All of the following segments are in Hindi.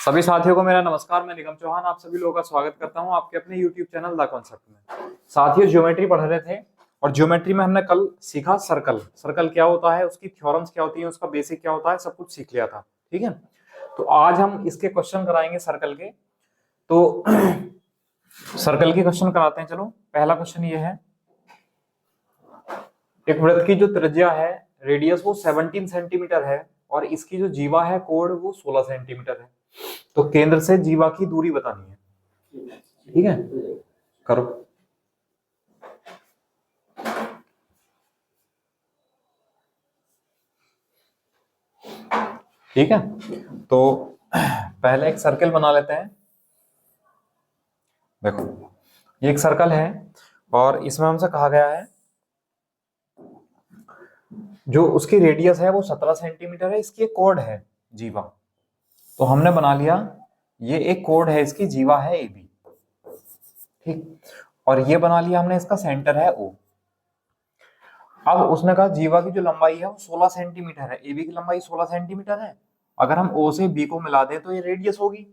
सभी साथियों को मेरा नमस्कार। मैं निगम चौहान आप सभी लोगों का स्वागत करता हूं आपके अपने YouTube चैनल द कॉन्सेप्ट में। साथियों, ज्योमेट्री पढ़ रहे थे और ज्योमेट्री में हमने कल सीखा सर्कल। सर्कल क्या होता है, उसकी थ्योरम्स क्या होती हैं, उसका बेसिक क्या होता है, सब कुछ सीख लिया था। ठीक है, तो आज हम इसके क्वेश्चन कराएंगे सर्कल के। तो सर्कल के क्वेश्चन कराते हैं। चलो, पहला क्वेश्चन ये है, एक वृत्त की जो त्रिज्या है, रेडियस, वो 17 सेंटीमीटर है और इसकी जो जीवा है, कोण, वो 16 सेंटीमीटर है। तो केंद्र से जीवा की दूरी बतानी है। ठीक है, करो। ठीक है, तो पहले एक सर्कल बना लेते हैं। देखो, ये एक सर्कल है और इसमें हमसे कहा गया है जो उसकी रेडियस है वो 17 सेंटीमीटर है, इसकी एक कोण है जीवा। तो हमने बना लिया, ये एक कोण है, इसकी जीवा है ए बी। ठीक, और ये बना लिया हमने, इसका सेंटर है ओ। अब उसने कहा जीवा की जो लंबाई है वो 16 सेंटीमीटर है, ए बी की लंबाई 16 सेंटीमीटर है। अगर हम ओ से बी को मिला दें तो ये रेडियस होगी,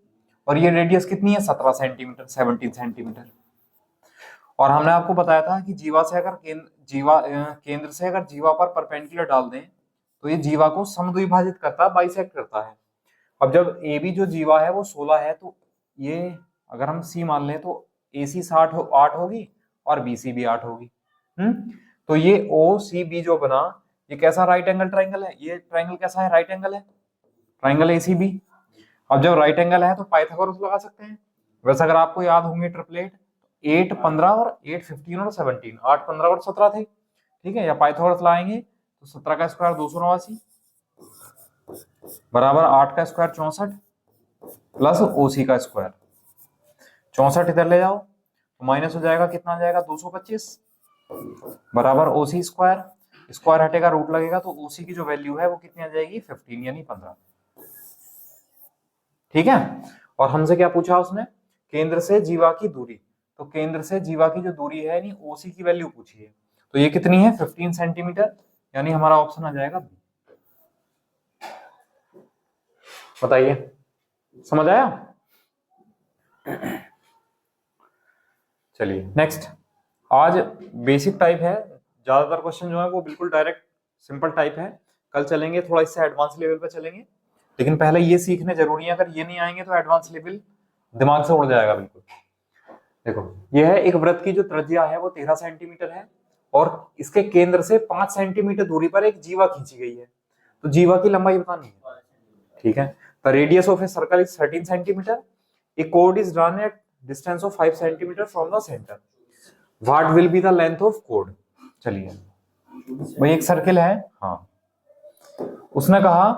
और ये रेडियस कितनी है, 17 सेंटीमीटर, 17 सेंटीमीटर। और हमने आपको बताया था कि जीवा से अगर केंद्र से अगर जीवा पर परपेंडिकुलर डाल दें तो ये जीवा को समद्विभाजित करता है, बाइसेक्ट करता है। अब जब ए बी जो जीवा है वो 16 है, तो ये अगर हम सी मान लें तो ए सी 8 होगी और बी सी भी 8 होगी। तो ये ओ सी बी जो बना, ये कैसा राइट एंगल ट्राइंगल है, ये ट्राइंगल कैसा है, राइट एंगल है, ट्राइंगल ए सी बी। अब जब राइट एंगल है तो पाइथागोरस लगा सकते हैं। वैसे अगर आपको याद होंगे ट्रिपलेट, 8 15 और 8 15 और 17, 8 15 और 17 थे। ठीक है, या पाइथागोरस लाएंगे तो 17 का स्क्वायर 289 बराबर 8 का स्क्वायर 64 प्लस ओसी का स्क्वायर। 64 इधर ले जाओ तो माइनस हो जाएगा, कितना आ जाएगा, 225 बराबर ओसी स्क्वायर। स्क्वायर हटेगा, रूट लगेगा, तो ओसी की जो वैल्यू है वो कितनी आ जाएगी, 15 यानी 15। ठीक है, और हमसे क्या पूछा उसने, केंद्र से जीवा की दूरी। तो केंद्र से जीवा की जो दूरी है यानी ओसी की वैल्यू पूछी है, तो ये कितनी है, 15 सेंटीमीटर, यानी हमारा ऑप्शन आ जाएगा बी। बताइए, समझ आया? चलिए नेक्स्ट। आज बेसिक टाइप है, ज्यादातर क्वेश्चन जो है वो बिल्कुल डायरेक्ट सिंपल टाइप है। कल चलेंगे थोड़ा इससे एडवांस लेवल पे चलेंगे, लेकिन पहले ये सीखने जरूरी है। अगर ये नहीं आएंगे तो एडवांस लेवल दिमाग से उड़ जाएगा बिल्कुल। देखो, यह है एक वृत्त की जो त्रिज्या है वो 13 सेंटीमीटर है और इसके केंद्र से 5 सेंटीमीटर दूरी पर एक जीवा खींची गई है। तो जीवा की लंबाई बतानी है। ठीक है, the radius of a circle is 13 centimetre, A code is drawn at distance of 5 centimetre from the centre, what will be the length of code. चलिए, वही एक सर्किल है। हाँ, उसने कहा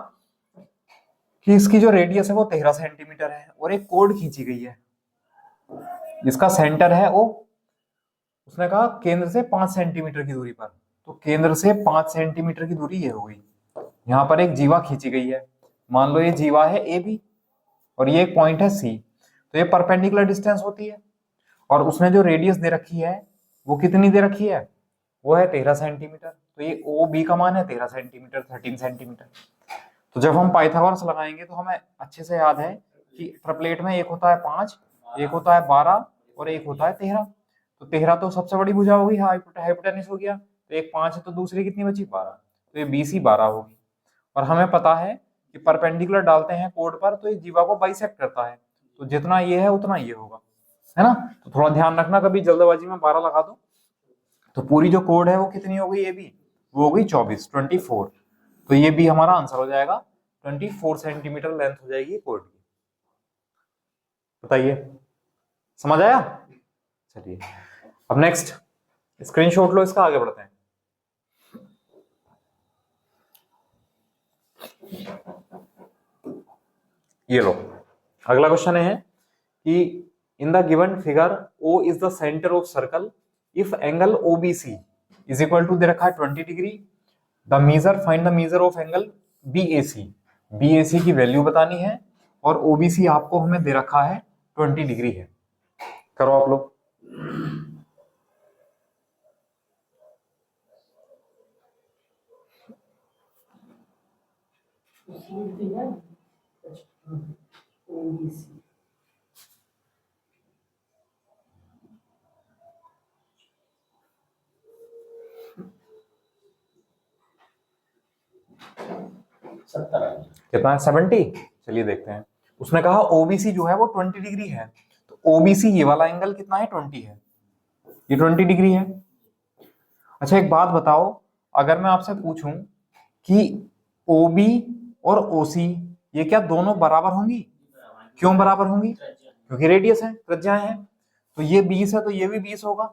कि इसकी जो रेडियस है वो 13 सेंटीमीटर है और एक कोड खींची गई है, इसका सेंटर है ओ। उसने कहा केंद्र से 5 सेंटीमीटर की दूरी पर, तो केंद्र से 5 सेंटीमीटर की दूरी ये हो गई। यहाँ पर एक जीवा खींची गई है, मान लो ये जीवा है ए बी और ये एक पॉइंट है सी, तो ये परपेंडिकुलर डिस्टेंस होती है। और उसने जो रेडियस दे रखी है वो कितनी दे रखी है, वो है 13 सेंटीमीटर। तो ये ओ बी का मान है 13 सेंटीमीटर, 13 सेंटीमीटर। तो जब हम पाइथागोरस लगाएंगे तो हमें अच्छे से याद है कि ट्रिपलेट में एक होता है 5, एक होता है 12 और एक होता है 13। तो 13 तो सबसे बड़ी भुजा होगी, हाइपोटेनस हो गया, तो एक 5 है तो दूसरी कितनी बची, 12, तो ये बीसी 12 होगी। और हमें पता है कि परपेंडिकुलर डालते हैं कोड पर तो ये जीवा को बाइसेक्ट करता है, तो जितना ये है उतना ये होगा, है ना। तो थोड़ा ध्यान रखना, कभी जल्दबाजी में 12 लगा दो। तो पूरी जो कोड है वो कितनी हो गई, ये भी वो हो गई 24। तो ये भी हमारा आंसर हो जाएगा, 24 सेंटीमीटर लेंथ हो जाएगी कोड की। बताइए, समझ आया? चलिए, अब नेक्स्ट स्क्रीनशॉट लो इसका, आगे बढ़ते हैं। ये लो, अगला क्वेश्चन है कि in the given figure O is the centre of circle if angle OBC is equal to दे रखा है 20 degree, the measure find the measure of angle BAC। BAC की वैल्यू बतानी है और OBC आपको हमें दे रखा है 20 डिग्री है। करो आप लोग। कितना है 70। चलिए देखते हैं। उसने कहा ओबीसी जो है वो 20 डिग्री है, तो ओबीसी ये वाला एंगल कितना है 20 है, ये 20 डिग्री है। अच्छा एक बात बताओ, अगर मैं आपसे पूछूं कि ओबी और ओसी ये क्या दोनों बराबर होंगी? क्यों बराबर होंगी? क्योंकि रेडियस है, त्रिज्याएं हैं। तो ये 20 है तो ये भी 20 होगा,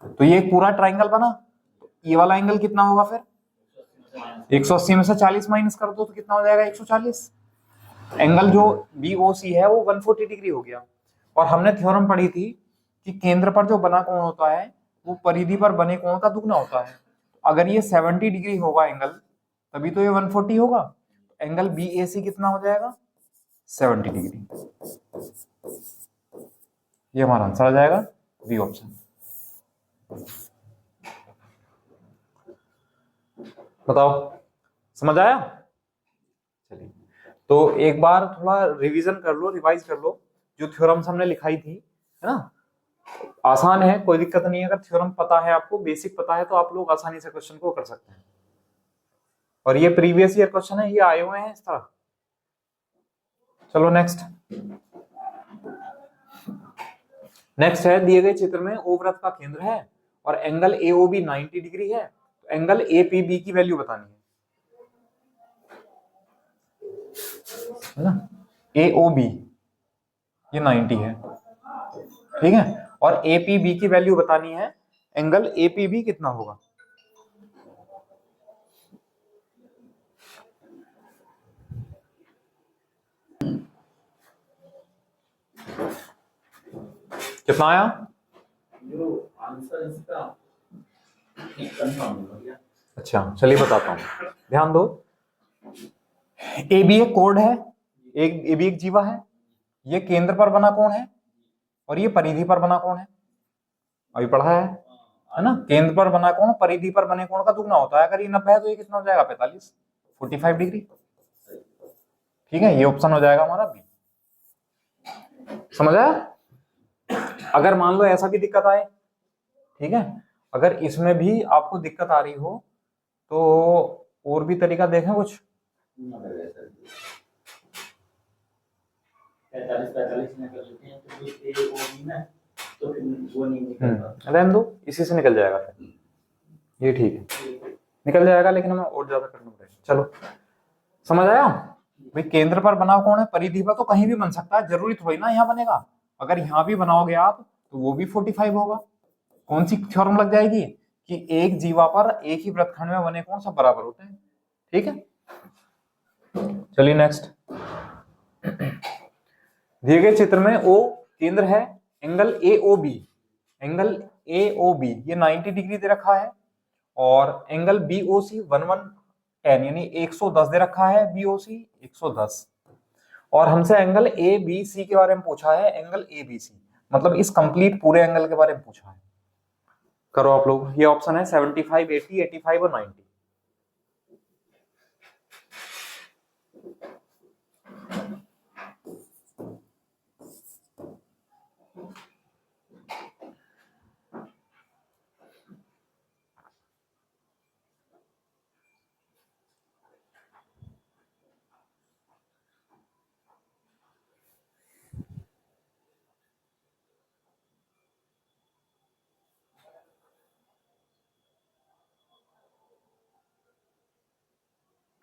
तो ये एक पूरा ट्राइंगल बना। ये वाला एंगल कितना होगा फिर? 180 में से 40 माइनस कर दो तो कितना हो जाएगा? 140। एंगल जो बीओसी है वो 140 डिग्री हो गया। और हमने थ्योरम पढ़ी थी कि केंद्र पर जो बना कोण होता है वो परिधि पर बने कोण का दुगना होता है। अगर ये 70 डिग्री होगा एंगल, तभी तो ये 140 होगा। एंगल बीएसी कितना हो जाएगा? 70 डिग्री। ये हमारा आंसर आ जाएगा, बी ऑप्शन। बताओ समझ आया? चलिए तो एक बार थोड़ा रिवीजन कर लो, रिवाइज कर लो जो थ्योरम्स हमने लिखाई थी, है ना। आसान है, कोई दिक्कत नहीं है। अगर थ्योरम पता है, आपको बेसिक पता है, तो आप लोग आसानी से क्वेश्चन को कर सकते हैं। और ये प्रीवियस ईयर क्वेश्चन है, ये आए हुए हैं इस तरह। चलो नेक्स्ट। नेक्स्ट है, दिए गए चित्र में ओ वृत्त का केंद्र है और एंगल एओबी 90 डिग्री है, तो एंगल एपीबी की वैल्यू बतानी है ना। एओबी ये 90 है, ठीक है, और एपीबी की वैल्यू बतानी है। एंगल एपीबी कितना होगा? कितना आया? जो आंसर इसका अच्छा चलिए बताता हूं, ध्यान दो। ए बी एक कोड है, एक ए बी एक जीवा है, ये केंद्र पर बना कोण है और ये परिधि पर बना कोण है। अभी पढ़ा है ना। केंद्र पर बना कोण परिधि पर बने कोण का दुगना होता है। अगर ये 90 है तो ये कितना हो जाएगा? 45, 45 डिग्री। ठीक है, ये ऑप्शन हो जाएगा हमारा बी। समझ आया? अगर मान लो ऐसा भी दिक्कत आए, ठीक है, अगर इसमें भी आपको दिक्कत आ रही हो तो और भी तरीका देखें कुछ। 45 में कर लेते हैं तो ए ओ बी ना, तो फिर वो नहीं निकलता। रहने दो, इसी से निकल जाएगा फिर, ये ठीक है, निकल जाएगा, लेकिन हमें और ज्यादा करना पड़ेगा। चलो समझ आया भाई। केंद्र पर बना कौन है? परिधि पर तो कहीं भी बन सकता है, जरूरी थोड़ी ना यहाँ बनेगा। अगर यहाँ भी बनाओगे आप तो वो भी 45 होगा। कौन सी थ्योरम लग जाएगी कि एक जीवा पर एक ही वृत्तखंड में बने कोण सब बराबर होते हैं। ठीक है, चलिए नेक्स्ट। दिए गए चित्र में ओ केंद्र है, एंगल एओबी, एंगल एओबी ये 90 डिग्री दे रखा है, और एंगल बीओसी 1110 यानी 110 दे रखा है। बीओसी 110, और हमसे एंगल ए बी सी के बारे में पूछा है। एंगल ए बी सी मतलब इस कंप्लीट पूरे एंगल के बारे में पूछा है। करो आप लोग, ये ऑप्शन है 75, 80, 85 और 90।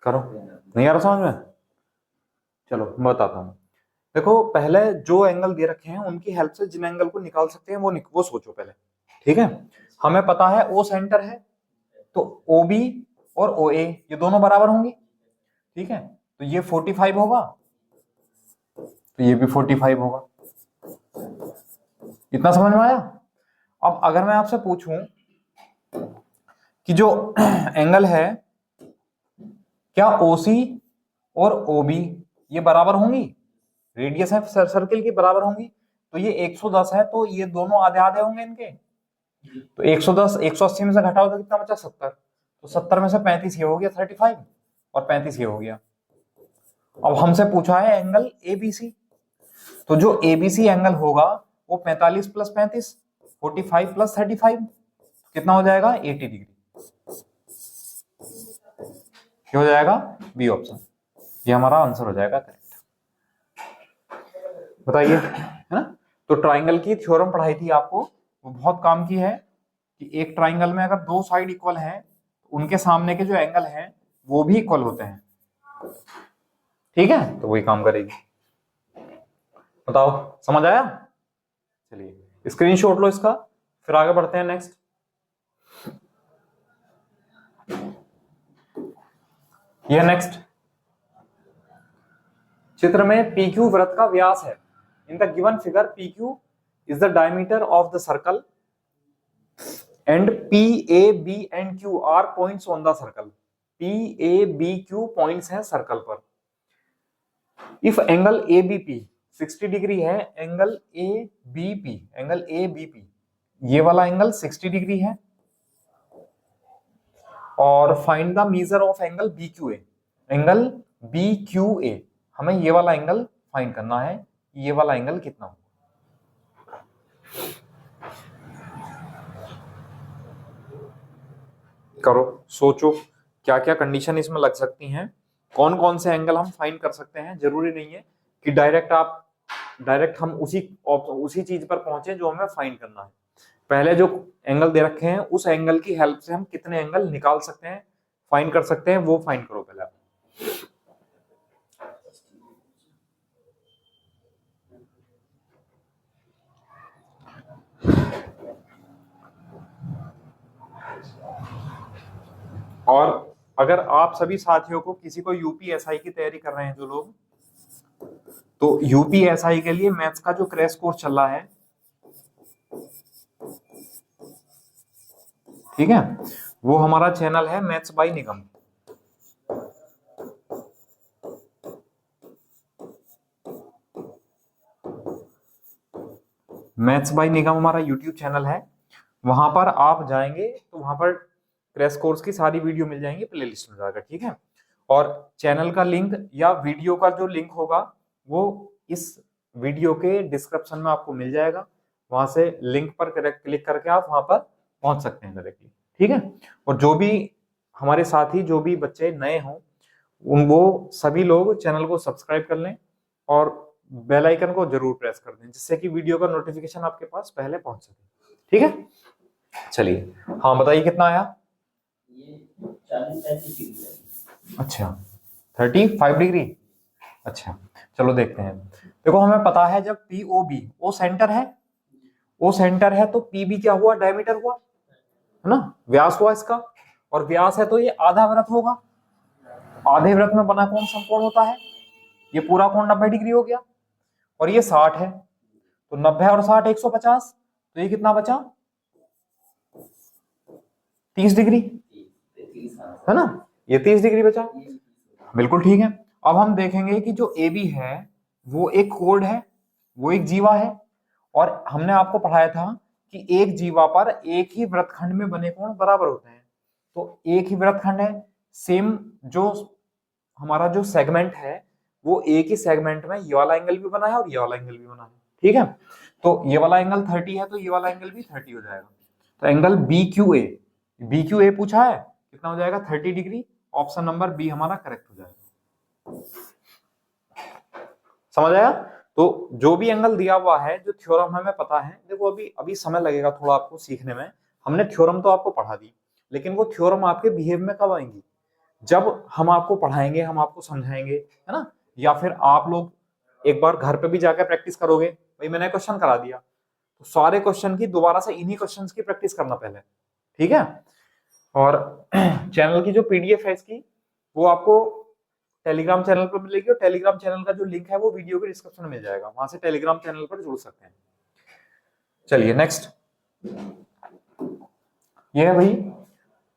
करो, नहीं आ रहा समझ में? चलो मैं बताता हूँ। देखो पहले जो एंगल दे रखे हैं उनकी हेल्प से जिन एंगल को निकाल सकते हैं वो सोचो पहले। ठीक है, हमें पता है ओ सेंटर है, तो ओ बी और ओ ए ये दोनों बराबर होंगे। ठीक है, तो ये 45 होगा, तो ये भी 45 होगा। इतना समझ में आया? अब अगर मैं आपसे पूछूं कि जो एंगल है क्या ओसी और ओबी ये बराबर होंगी, रेडियस है सर्किल की बराबर होंगी, तो ये 110 है, तो ये दोनों आधे आधे होंगे इनके। तो 110 180 में से घटाओ तो कितना बचा? 70, तो 70 में से 35 ये हो गया 35 और 35 ये हो गया। अब हमसे पूछा है एंगल एबीसी, तो जो एबीसी एंगल होगा वो 45 प्लस 35, 45 प्लस 35, कितना हो जाएगा 80 डिग्री। क्या हो जाएगा? बी ऑप्शन, ये हमारा आंसर हो जाएगा करेक्ट। बताइए, है ना। तो ट्राइंगल की थ्योरम पढ़ाई थी आपको, वो बहुत काम की है कि एक ट्राइंगल में अगर दो साइड इक्वल हैं, उनके सामने के जो एंगल हैं वो भी इक्वल होते हैं। ठीक है, तो वही काम करेगी। बताओ, समझ आया? चलिए स्क्रीनशॉट लो इसका, फिर आगे बढ़ते हैं नेक्स्ट। ये नेक्स्ट चित्र में PQ वृत्त का व्यास है। In the given figure PQ is the diameter of the circle and PAB and Q are points on the circle. PABQ points हैं सर्कल पर। इफ एंगल ABP 60 डिग्री है, एंगल ABP ये वाला एंगल 60 डिग्री है, और find the measure of angle BQA। Angle BQA, हमें ये वाला एंगल फाइंड करना है, ये वाला एंगल कितना हो। करो, सोचो क्या क्या कंडीशन इसमें लग सकती हैं, कौन कौन से एंगल हम फाइंड कर सकते हैं। जरूरी नहीं है कि डायरेक्ट हम उसी चीज पर पहुंचे जो हमें फाइंड करना है। पहले जो एंगल दे रखे हैं उस एंगल की हेल्प से हम कितने एंगल निकाल सकते हैं, फाइंड कर सकते हैं, वो फाइंड करो पहले। और अगर आप सभी साथियों को, किसी को यूपीएसआई की तैयारी कर रहे हैं जो लोग, तो यूपीएसआई के लिए मैथ्स का जो क्रैश कोर्स चल रहा है, ठीक है, वो हमारा चैनल है maths by Nigam. Maths by Nigam हमारा यूट्यूब चैनल है, वहां पर आप जाएंगे तो वहां पर क्रैश कोर्स की सारी वीडियो मिल जाएंगी प्लेलिस्ट में जाकर। ठीक है, और चैनल का लिंक या वीडियो का जो लिंक होगा वो इस वीडियो के डिस्क्रिप्शन में आपको मिल जाएगा, वहां से लिंक पर क्लिक करके आप वहां पर पहुंच सकते हैं डायरेक्टली। ठीक है, और जो भी हमारे साथी, जो भी बच्चे नए हों, वो सभी लोग चैनल को सब्सक्राइब कर लें और बेल आइकन को जरूर प्रेस कर दें, जिससे कि वीडियो का नोटिफिकेशन आपके पास पहले पहुंच सके। ठीक है, चलिए, हाँ बताइए कितना आया? ये 40-35 डिग्री है। अच्छा, 35 डिग्री। अच्छा, चलो देखते हैं। देखो, हमें पता है जब POB, ओ सेंटर है, ओ सेंटर है, तो PB क्या हुआ? डायमीटर हुआ, है ना, व्यास हुआ इसका, और व्यास है तो ये आधा वृत्त होगा। आधे वृत्त में बना कौन सा कोण होता है? ये पूरा कोण 90 डिग्री हो गया, और ये 60 है, तो 90 और 60 150, तो ये कितना बचा? 30 डिग्री, है ना, ये 30 डिग्री बचा। बिल्कुल ठीक है। अब हम देखेंगे कि जो AB है वो एक कोण है, वो एक जीवा है, और हमने आपको पढ़ाया था कि एक जीवा पर एक ही वृत्तखंड में बने कोण बराबर होते हैं। तो एक ही वृत्तखंड है, सेम जो हमारा जो सेगमेंट है वो एक ही सेगमेंट में ये वाला एंगल भी बना है और ये वाला एंगल भी बना है। ठीक है, तो ये वाला एंगल 30 है, तो ये वाला एंगल भी 30 हो जाएगा। तो एंगल BQA पूछा है, कितना हो जाएगा? 30 डिग्री। ऑप्शन नंबर बी हमारा करेक्ट हो जाएगा। समझ आया? तो जो भी एंगल दिया हुआ है, जो थ्योरम हमें पता है, देखो अभी समय लगेगा थोड़ा आपको सीखने में। हमने थ्योरम तो आपको पढ़ा दी, लेकिन वो थ्योरम आपके बिहेव में कब आएंगी? जब हम आपको पढ़ाएंगे, हम आपको समझाएंगे, है ना, या फिर आप लोग एक बार घर पे भी जाकर प्रैक्टिस करोगे। भाई मैंने क्वेश्चन करा दिया, तो सारे क्वेश्चन की दोबारा से इन्हीं क्वेश्चंस की प्रैक्टिस करना पहले। ठीक है, और चैनल की जो PDF है इसकी, वो आपको टेलीग्राम चैनल पर मिलेगी, और टेलीग्राम चैनल का जो लिंक है वो वीडियो के डिस्क्रिप्शन में मिल जाएगा, वहां से टेलीग्राम चैनल पर जुड़ सकते हैं। चलिए नेक्स्ट, ये है भाई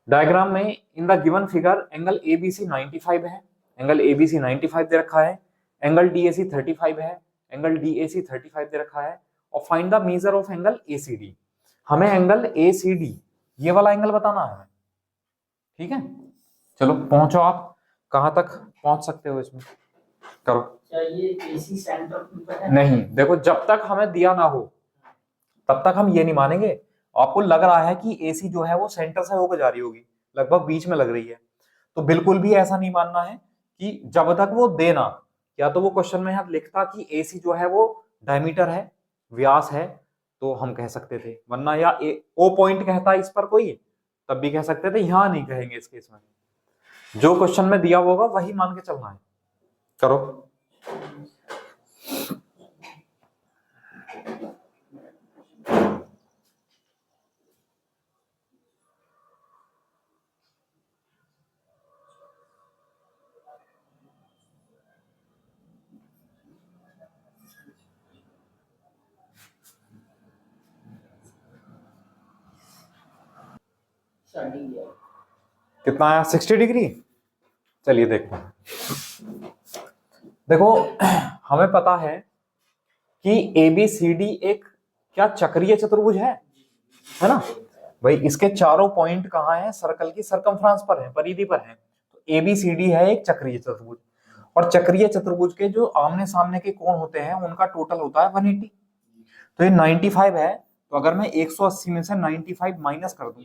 डायग्राम में इन the given figure angle ABC 95 है, एंगल ABC 95 दे रखा है, एंगल DAC 35 है, एंगल DAC 35 दे रखा है, और find the measure of angle ACD। हमें एंगल ACD ये वाला एंगल बताना है। ठीक है, चलो पहुंचो, आप कहां तक पहुंच सकते हो इसमें? करो। क्या ये एसी सेंटर पर है? नहीं, देखो जब तक हमें दिया ना हो तब तक हम ये नहीं मानेंगे। आपको लग रहा है कि एसी जो है वो सेंटर से होकर जा रही होगी, लगभग बीच में लग रही है, तो बिल्कुल भी ऐसा नहीं मानना है कि जब तक वो देना, या तो वो क्वेश्चन में यहाँ लिखता कि एसी जो है वो डायमीटर है, व्यास है, तो हम कह सकते थे, वरना या ओ पॉइंट कहता इस पर कोई, तब भी कह सकते थे, यहां नहीं कहेंगे इस केस में। जो क्वेश्चन में दिया होगा वही मान के चलना है। करो। कितना आया? 60 डिग्री। चलिए देखते हैं। देखो हमें पता है कि ABCD एक क्या चक्रीय चतुर्भुज है ना भाई। इसके चारों पॉइंट कहाँ हैं? सर्कल की सरकमफ्रांस पर है, परिधि पर है। तो ABCD है एक चक्रीय चतुर्भुज, और चक्रीय चतुर्भुज के जो आमने सामने के कोण होते हैं उनका टोटल होता है 180। तो ये 95 है, तो अगर मैं 180 में से 95 माइनस कर दूं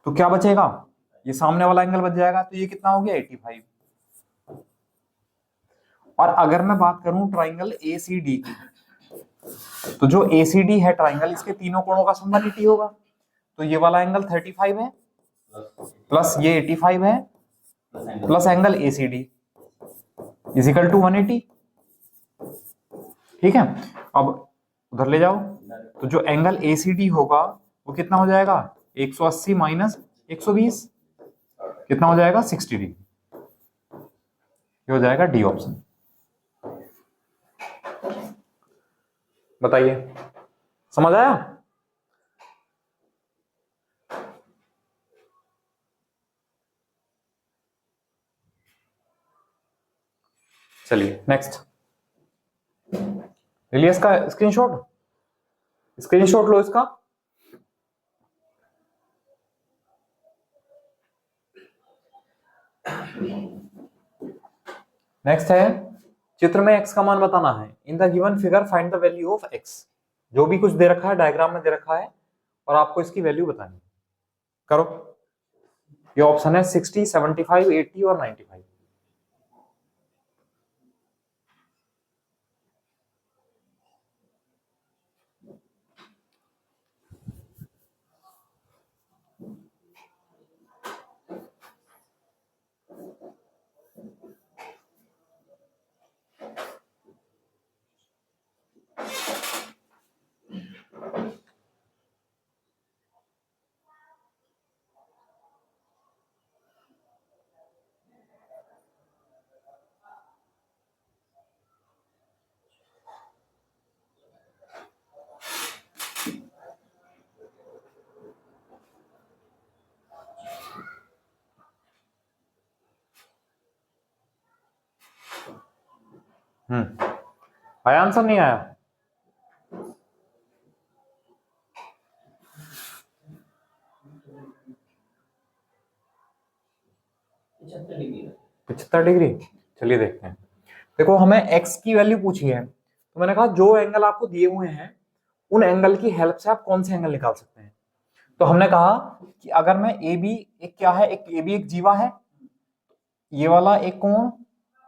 तो क्या बचेगा? ये सामने वाला एंगल बच जाएगा, तो ये कितना हो गया? 85। और अगर मैं बात करूं ट्राइंगल ACD की, तो जो ACD है ट्राइंगल, इसके तीनों कोणों का सम 180 होगा। तो ये वाला एंगल 35 है, प्लस ये 85 है, plus angle ACD is equal to 180। ठीक है, अब उधर ले जाओ, तो जो एंगल ACD होगा वो कितना हो जाएगा? 180 माइनस 120, कितना हो जाएगा? 60 डिग्री। ये हो जाएगा डी ऑप्शन। बताइए, समझ आया? चलिए नेक्स्ट। ले इसका स्क्रीनशॉट, स्क्रीनशॉट लो इसका। नेक्स्ट है, चित्र में x का मान बताना है। In the given figure find the value of x। जो भी कुछ दे रखा है डायग्राम में दे रखा है और आपको इसकी वैल्यू बतानी है। करो। ये ऑप्शन है 60, 75, 80 और 95। आया आंसर? नहीं आया? Degree 75 degree. चलिए देखते हैं। देखो हमें x की वैल्यू पूछी है, तो मैंने कहा जो एंगल आपको दिए हुए हैं उन एंगल की हेल्प से आप कौन से एंगल निकाल सकते हैं। तो हमने कहा कि अगर मैं AB, एक क्या है, एक AB एक जीवा है, ये वाला एक कोण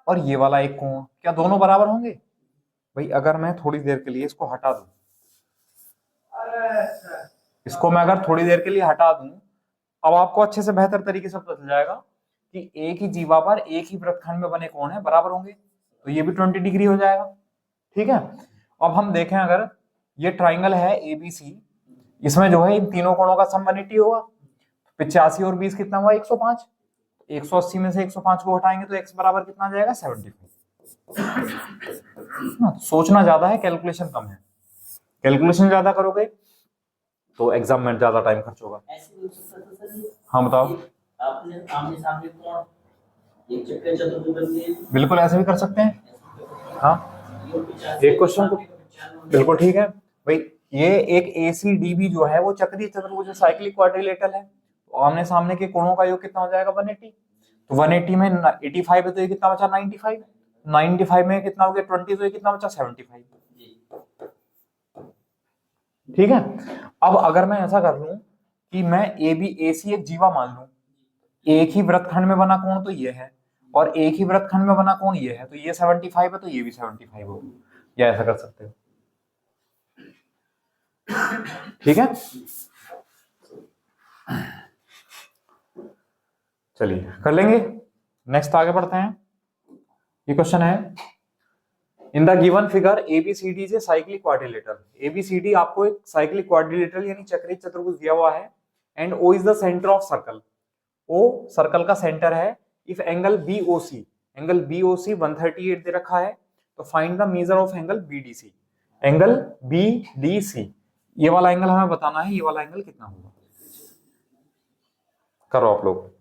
और ये वाला एक कोण, क्या दोनों बराबर होंगे? भाई अगर मैं थोड़ी देर के लिए इसको हटा दूं, इसको मैं अगर थोड़ी देर के लिए हटा दूं, अब आपको अच्छे से बेहतर तरीके से पता चल जाएगा कि एक ही जीवा पर एक ही वृत्तखंड में बने कोण है बराबर होंगे, तो ये भी 20 डिग्री हो जाएगा। ठीक है, अब हम देखें, अगर ये ट्राइंगल है ABC, इसमें जो है इन तीनों कोणों का सम 180 होगा। 85 और 20 कितना हुआ? 105। 180 में से 105 को हटाएंगे तो x बराबर कितना आ जाएगा? 75। सोचना ज्यादा है, कैलकुलेशन कम है। कैलकुलेशन ज्यादा करोगे तो एग्जाम में ज्यादा टाइम खर्च होगा। हाँ बताओ। आपने आमने सामने कोण एक चक्कर चतुर्भुज, बिल्कुल ऐसे भी कर सकते हैं। हाँ, एक क्वेश्चन को बिल्कुल ठीक है भाई। ये एक ACDB जो है वो चक्रीय चतुर्भुज साइक्लिक क्वाड्रिलेटरल है, तो आमने सामने के कोणों का योग कितना हो जाएगा? 180। तो 180 में 85 है तो ये कितना बचा 95, 95 में कितना हो गया 20, तो ये कितना बचा 75। ठीक है। अब अगर मैं ऐसा कर लूं कि मैं ए बी ए सी एक जीवा मान लूं, एक ही वृत्तखंड में बना कोण तो ये है और एक ही वृत्तखंड में बना कोण ये है, तो ये 75 है तो ये भी 75 होगी, या ऐसा कर सकते हो। ठीक है, चलिए कर लेंगे। नेक्स्ट आगे बढ़ते हैं। ये क्वेश्चन है, in the given figure ABCD is a cyclic quadrilateral. ABCD आपको एक साइक्लिक क्वाड्रिलेटरल यानी चक्रीय चतुर्भुज दिया हुआ है, and O is the centre of circle. O circle का सेंटर है। If angle BOC, angle BOC 138 दे रखा है, तो find the measure of angle BDC. Angle BDC, ये वाला एंगल हमें बताना है, ये वाला एंगल कितना होगा। करो आप लोग।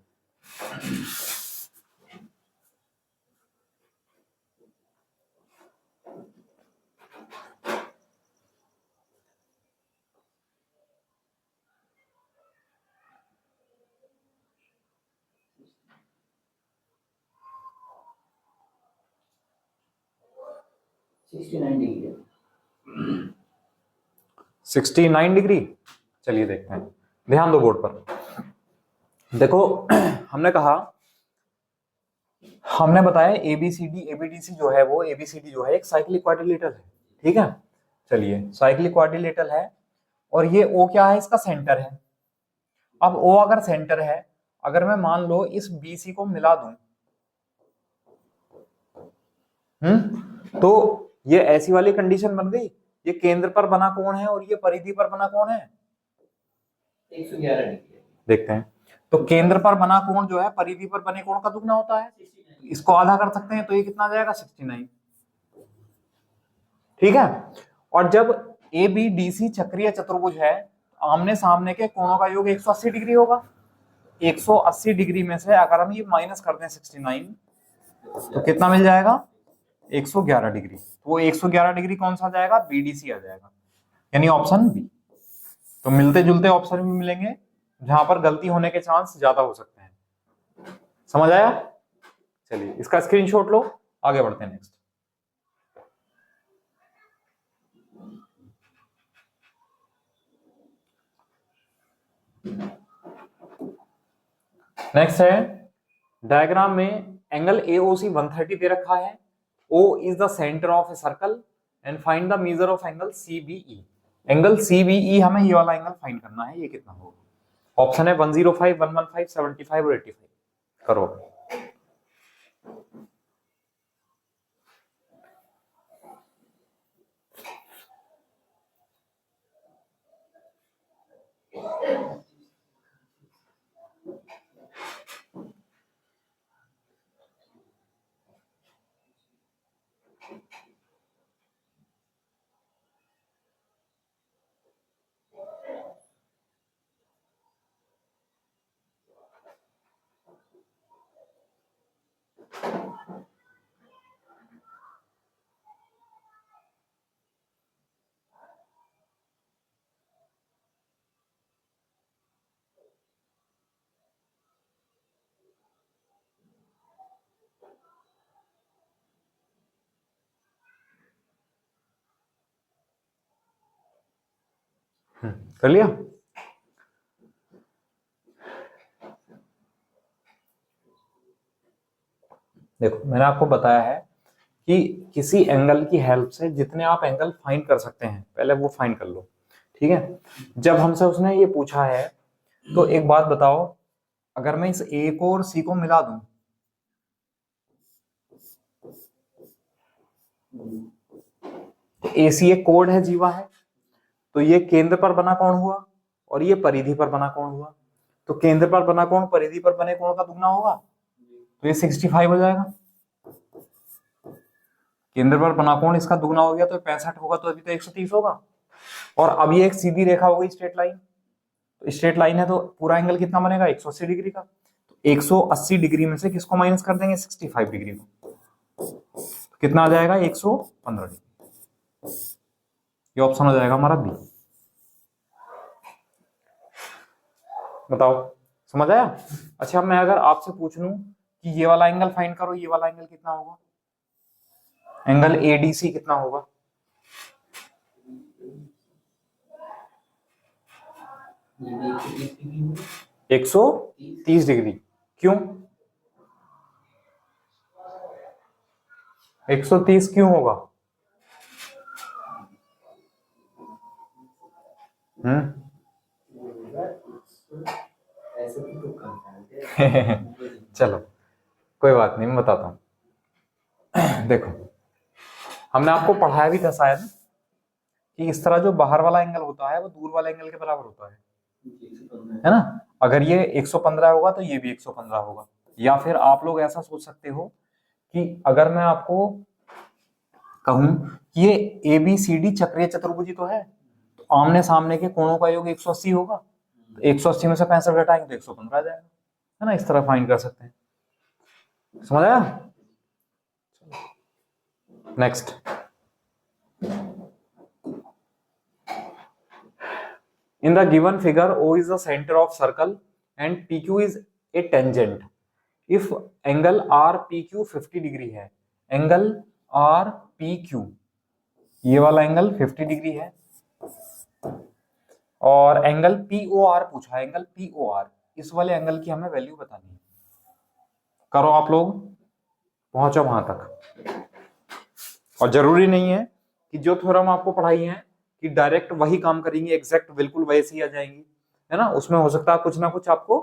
Degree 69 degree. चलिए देखते हैं, ध्यान दो बोर्ड पर। देखो हमने कहा, हमने बताया एबीसीडी एबीडीसी जो है वो एबीसीडी जो है एक साइक्लिक क्वाड्रिलेटरल है। ठीक है, चलिए साइक्लिक क्वाड्रिलेटरल है और ये ओ क्या है, इसका सेंटर है। अब ओ अगर सेंटर है, अगर मैं मान लो इस बीसी को मिला दूं, तो ये ऐसी वाली कंडीशन बन गई, ये केंद्र पर बना कोण है और ये परिधि पर बना कोण है 111 डिग्री। देखते हैं, तो केंद्र पर बना कोण जो है परिधि पर बने कोण का दुगना होता है, इसको आधा कर सकते हैं, तो ये कितना आ जाएगा 69। ठीक है, और जब ए बी डी सी चक्रीय चतुर्भुज है, आमने सामने के कोणों का योग 180 डिग्री होगा। 180 डिग्री में से अगर हम ये माइनस कर दें 69, तो कितना मिल जाएगा 111 डिग्री। तो वो 111 डिग्री कौन सा आ जाएगा, बीडीसी आ जाएगा, यानी ऑप्शन बी। तो मिलते जुलते ऑप्शन भी मिलेंगे जहां पर गलती होने के चांस ज्यादा हो सकते हैं। समझ आया। चलिए इसका स्क्रीनशॉट लो, आगे बढ़ते हैं नेक्स्ट। नेक्स्ट है, डायग्राम में एंगल एओसी 130 दे रखा है। O is the center of a circle and find the measure of angle CBE। Angle CBE हमें ये वाला एंगल फाइंड करना है, ये कितना होगा। ऑप्शन है 105, 115, 75 और 85। करो। कर लिया। देखो मैंने आपको बताया है कि किसी एंगल की हेल्प से जितने आप एंगल फाइंड कर सकते हैं पहले वो फाइंड कर लो। ठीक है, जब हमसे उसने ये पूछा है, तो एक बात बताओ, अगर मैं इस ए को और सी को मिला दूं, तो ए सी एक कोण है, जीवा है, तो ये केंद्र पर बना कोण हुआ और ये परिधि पर बना कोण हुआ। तो केंद्र पर बना कोण परिधि पर बने कोण का दुगना होगा, तो ये 65 हो जाएगा। केंद्र पर बना कोण इसका दुगना हो गया तो 65 होगा, तो अभी तो 130 होगा। और अब ये एक सीधी रेखा हो गई, स्ट्रेट लाइन। तो स्ट्रेट लाइन है तो पूरा एंगल कितना बनेगा 180 डिग्री का। तो 180 डिग्री में से किसको माइनस कर देंगे 65 डिग्री को, तो कितना आ जाएगा 115 डिग्री। ये ऑप्शन हो जाएगा हमारा बी। बताओ समझ आया। अच्छा मैं अगर आपसे पूछ लूं कि ये वाला एंगल फाइंड करो, ये वाला एंगल कितना होगा, एंगल एडीसी कितना होगा। ये 130 डिग्री। क्यों 130 क्यों होगा? ऐसे भी तो करता है। चलो कोई बात नहीं, मैं बताता हूं। देखो हमने आपको पढ़ाया भी था शायद कि इस तरह जो बाहर वाला एंगल होता है वो दूर वाले एंगल के बराबर होता है ना। अगर ये 115 होगा तो ये भी 115 होगा। या फिर आप लोग ऐसा सोच सकते हो कि अगर मैं आपको कहूं कि ये ए बी सी डी चक्रीय चतुर्भुज तो है, तो आमने सामने के कोणों का योग 180 होगा, तो 180 में से 65 घटाएंगे तो 115 आ जाएगा, है ना। इस तरह फाइंड कर सकते हैं, समझ आया। Next, in the given figure O is the center of circle and PQ is a tangent. If angle RPQ 50 degree है, एंगल RPQ ये वाला एंगल 50 डिग्री है, और एंगल POR पूछा है, एंगल POR इस वाले एंगल की हमें वैल्यू बतानी है। करो आप लोग, पहुंचो वहां तक। और जरूरी नहीं है कि जो थ्योरम आपको पढ़ाई है कि डायरेक्ट वही काम करेंगे, एग्जैक्ट बिल्कुल वैसी आ जाएंगी, है ना। उसमें हो सकता है कुछ ना कुछ आपको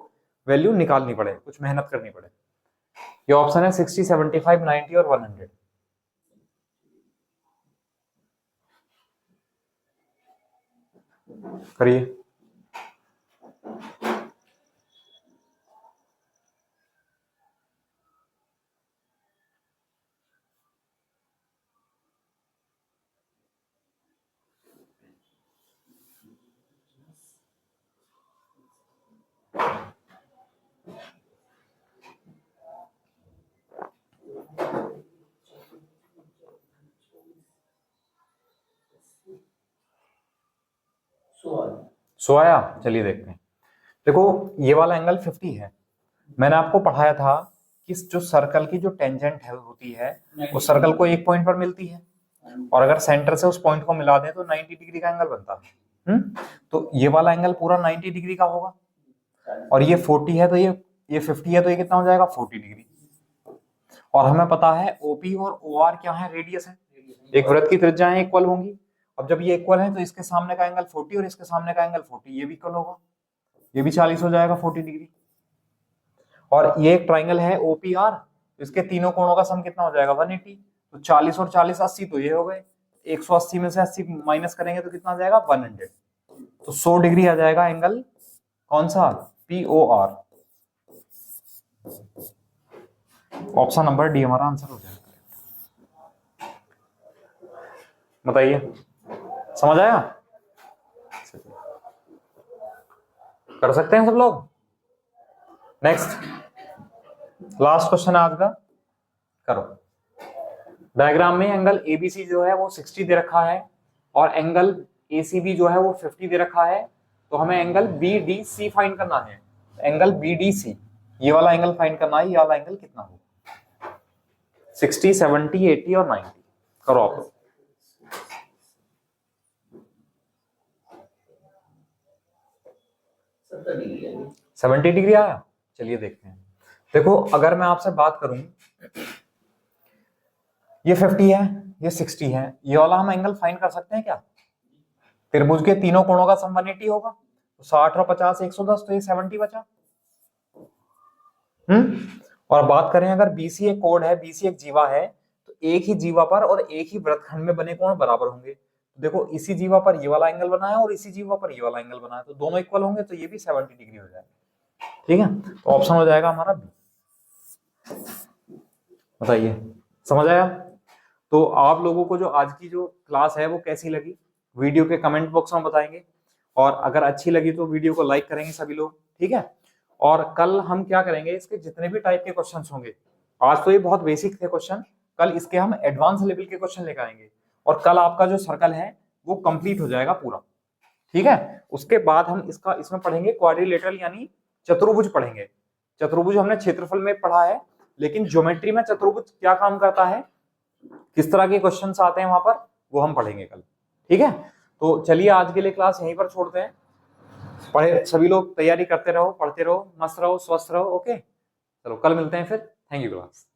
वैल्यू निकालनी पड़े, कुछ मेहनत करनी पड़े। ये ऑप्शन है 60, 75, 90 और 100। करिए। सो आया, चलिए देखते हैं। देखो ये वाला एंगल 50 है, मैंने आपको पढ़ाया था कि जो सर्कल की जो टेंजेंट है होती है वो सर्कल को एक पॉइंट पर मिलती है, और अगर सेंटर से उस पॉइंट को मिला दें तो 90 डिग्री का एंगल बनता है। तो ये वाला एंगल पूरा 90 डिग्री का होगा, और ये 40 है तो ये 50 है तो ये कितना हो जाएगा 40 डिग्री। और हमें पता है ओपी और ओआर क्या है, रेडियस है, एक वृत्त की त्रिज्याएं इक्वल होंगी। अब जब ये इक्वल है तो इसके सामने का एंगल 40 और इसके सामने का एंगल 40, ये भी इक्वल होगा, ये भी 40 हो जाएगा 40 डिग्री। और ये एक ट्राइंगल है ओपीआर, इसके तीनों कोणों का सम कितना हो जाएगा 180, तो 40 और 40 80 तो ये हो गए, 180 में से 80 माइनस करेंगे तो कितना आ जाएगा 100, तो 100 डिग्री आ जाएगा एंगल कौन सा, पीओआर। ऑप्शन नंबर डी हमारा आंसर हो जाएगा। बताइए, समझ आया? कर सकते हैं सब लोग। नेक्स्ट, लास्ट क्वेश्चन है आज का, करो। डायग्राम में एंगल एबीसी जो है वो 60 दे रखा है, और एंगल एसीबी जो है वो 50 दे रखा है, तो हमें एंगल बीडीसी फाइंड करना है। एंगल बीडीसी ये वाला एंगल फाइंड करना है, ये वाला एंगल कितना होगा, 60, 70, 80 और 90। करो आप। 70 डिग्री आया, चलिए देखते हैं। देखो अगर मैं आपसे बात करूं, ये 50 है, ये 60 है, ये वाला हम एंगल फाइंड कर सकते हैं क्या? त्रिभुज के तीनों कोणों का सम 180 होगा, तो 60 और 50 110, तो ये 70 बचा। और बात करें अगर बीसी एक कोण है, बीसी एक जीवा है, तो एक ही जीवा पर और एक ही वृत्तखंड में बने कोण बराबर होंगे। तो देखो इसी जीवा पर ये वाला एंगल बना है और इसी जीवा पर ये वाला एंगल बना है, तो दोनों इक्वल होंगे, तो ये भी 70 डिग्री हो जाएगा। ठीक है, तो ऑप्शन हो जाएगा हमारा बी। बताइए, समझ आया? तो आप लोगों को जो आज की जो क्लास है वो कैसी लगी, वीडियो के कमेंट बॉक्स में बताएंगे, और अगर अच्छी लगी तो वीडियो को लाइक करेंगे सभी लोग, ठीक है। और कल हम क्या करेंगे, इसके जितने भी टाइप के क्वेश्चंस होंगे, आज तो ये बहुत बेसिक थे क्वेश्चन, कल इसके हम एडवांस लेवल के क्वेश्चन लेकर आएंगे, और कल आपका जो सर्कल है वो कंप्लीट हो जाएगा पूरा, ठीक है। उसके बाद हम इसमें पढ़ेंगे क्वाड्रिलेटरल यानी चतुर्भुज पढ़ेंगे। चतुर्भुज हमने क्षेत्रफल में पढ़ा है, लेकिन ज्योमेट्री में चतुर्भुज क्या काम करता है, किस तरह के क्वेश्चंस आते हैं वहां पर, वो हम पढ़ेंगे कल। ठीक है, तो चलिए आज के लिए क्लास यहीं पर छोड़ते हैं। पढ़े सभी लोग, तैयारी करते रहो, पढ़ते रहो, मस्त रहो, स्वस्थ रहो। ओके, चलो कल मिलते हैं फिर। Thank you class.